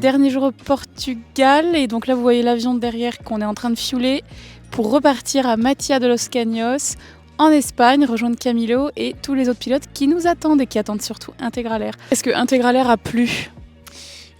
dernier jour au Portugal et donc là vous voyez l'avion derrière qu'on est en train de fiouler pour repartir à Matia de los Caños en Espagne, rejoindre Camilo et tous les autres pilotes qui nous attendent et qui attendent surtout Integralair. Est-ce que Integralair a plu ?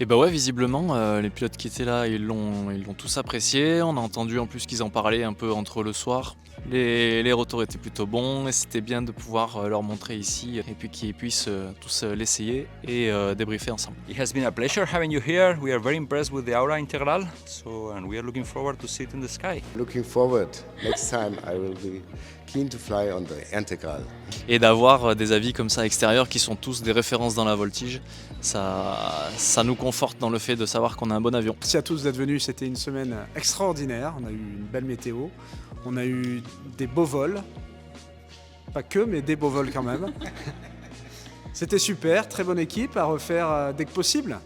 Et bah ouais, visiblement, les pilotes qui étaient là, ils l'ont tous apprécié. On a entendu en plus qu'ils en parlaient un peu entre le soir. Les retours étaient plutôt bons et c'était bien de pouvoir leur montrer ici et puis qu'ils puissent tous l'essayer et débriefer ensemble. It has been a pleasure having you here. We are very impressed with the Aura Integral, and we are looking forward to see it in the sky. Looking forward. Next time I will be keen to fly on the Integral. Et d'avoir des avis comme ça extérieurs qui sont tous des références dans la voltige, ça nous conforte dans le fait de savoir qu'on a un bon avion. Merci à tous d'être venus, c'était une semaine extraordinaire. On a eu une belle météo, on a eu des beaux vols. Pas que, mais des beaux vols quand même. C'était super, très bonne équipe à refaire dès que possible.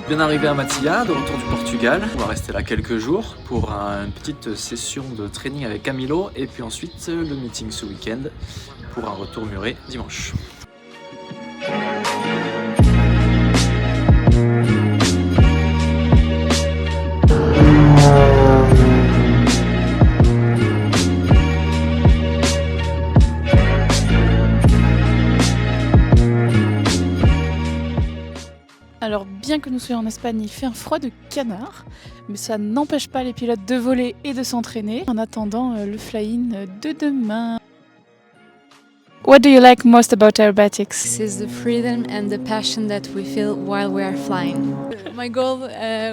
Bien arrivé à Matia, de retour du Portugal. On va rester là quelques jours pour une petite session de training avec Camilo et puis ensuite le meeting ce week-end pour un retour muré dimanche. Alors bien que nous soyons en Espagne, il fait un froid de canard, mais ça n'empêche pas les pilotes de voler et de s'entraîner en attendant le fly-in de demain. What do you like most about aerobatics? This is the freedom and the passion that we feel while we are flying. My goal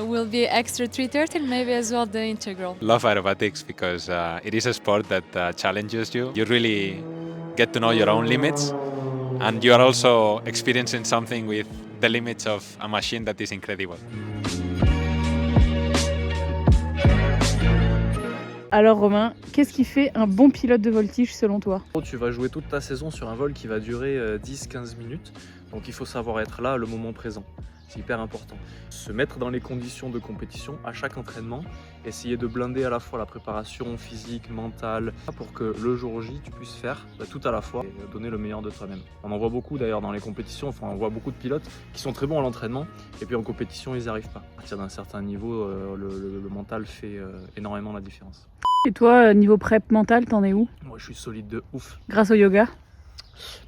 will be extra 330 and maybe as well the integral. Love aerobatics because it is a sport that challenges you. You really get to know your own limits and you are also experiencing something with the limits of a machine that is incredible. Alors Romain, qu'est-ce qui fait un bon pilote de voltige selon toi? Tu vas jouer toute ta saison sur un vol qui va durer 10-15 minutes, donc il faut savoir être là, le moment présent. C'est hyper important. Se mettre dans les conditions de compétition à chaque entraînement, essayer de blinder à la fois la préparation physique, mentale, pour que le jour J, tu puisses faire tout à la fois et donner le meilleur de toi-même. On en voit beaucoup d'ailleurs dans les compétitions, enfin, on voit beaucoup de pilotes qui sont très bons à l'entraînement et puis en compétition, ils n'y arrivent pas. À partir d'un certain niveau, le mental fait énormément la différence. Et toi, niveau prep mental, t'en es où? Moi, je suis solide de ouf. Grâce au yoga?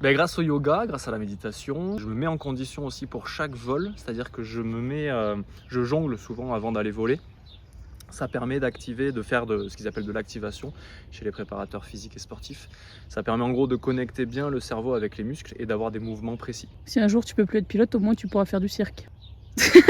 Ben, grâce au yoga, grâce à la méditation, je me mets en condition aussi pour chaque vol, c'est-à-dire que je jongle souvent avant d'aller voler. Ça permet d'activer, de faire ce qu'ils appellent de l'activation chez les préparateurs physiques et sportifs. Ça permet en gros de connecter bien le cerveau avec les muscles et d'avoir des mouvements précis. Si un jour tu peux plus être pilote, au moins tu pourras faire du cirque. Ouais.